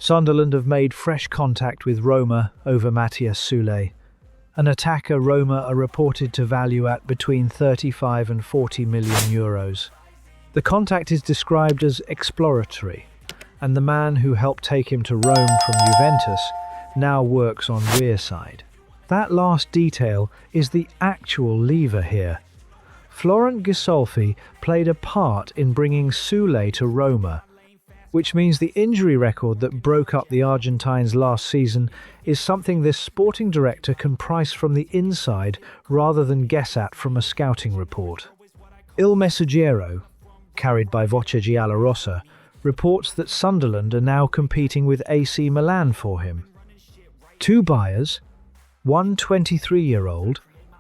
Sunderland have made fresh contact with Roma over Matthias Soulé. An attacker Roma are reported to value at between 35 and 40 million euros. The contact is described as exploratory, and the man who helped take him to Rome from Juventus now works on rear side. That last detail is the actual lever here. Florent Ghisolfi played a part in bringing Soulé to Roma, which means the injury record that broke up the Argentines last season is something this sporting director can price from the inside rather than guess at from a scouting report. Il Messaggero, carried by Voce Giallorossa, reports that Sunderland are now competing with AC Milan for him. Two buyers, one 23-year-old,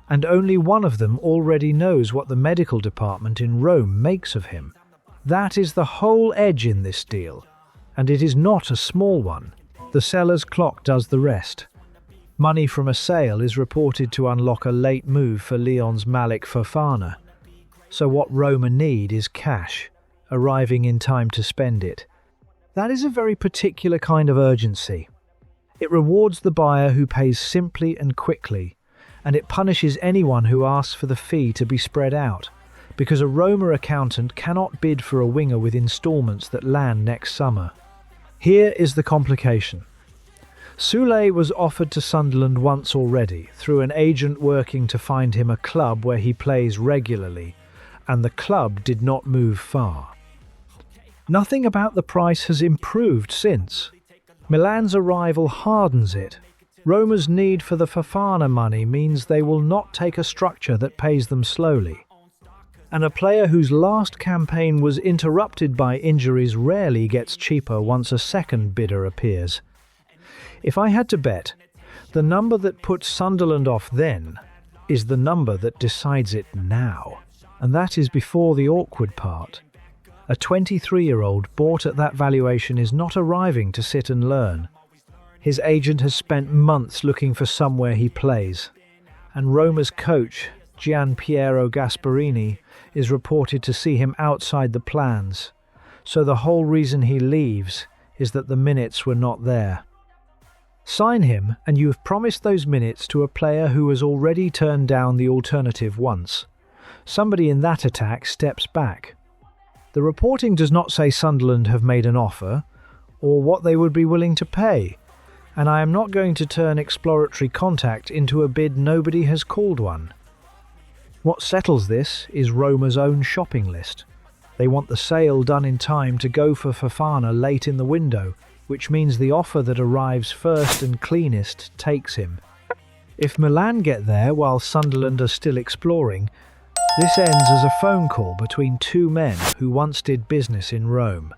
and only one of them already knows what the medical department in Rome makes of him. That is the whole edge in this deal, and it is not a small one. The seller's clock does the rest. Money from a sale is reported to unlock a late move for Lyon's Malik Fofana. So what Roma need is cash, arriving in time to spend it. That is a very particular kind of urgency. It rewards the buyer who pays simply and quickly, and it punishes anyone who asks for the fee to be spread out, because a Roma accountant cannot bid for a winger with installments that land next summer. Here is the complication. Soulé was offered to Sunderland once already through an agent working to find him a club where he plays regularly, and the club did not move far. Nothing about the price has improved since. Milan's arrival hardens it. Roma's need for the Fofana money means they will not take a structure that pays them slowly. And a player whose last campaign was interrupted by injuries rarely gets cheaper once a second bidder appears. If I had to bet, the number that puts Sunderland off then is the number that decides it now. And that is before the awkward part. A 23-year-old bought at that valuation is not arriving to sit and learn. His agent has spent months looking for somewhere he plays. And Roma's coach, Gianpiero Gasperini, is reported to see him outside the plans. So the whole reason he leaves is that the minutes were not there. Sign him and you have promised those minutes to a player who has already turned down the alternative once. Somebody in that attack steps back. The reporting does not say Sunderland have made an offer or what they would be willing to pay, and I am not going to turn exploratory contact into a bid nobody has called one. What settles this is Roma's own shopping list. They want the sale done in time to go for Fofana late in the window, which means the offer that arrives first and cleanest takes him. If Milan get there while Sunderland are still exploring, this ends as a phone call between two men who once did business in Rome.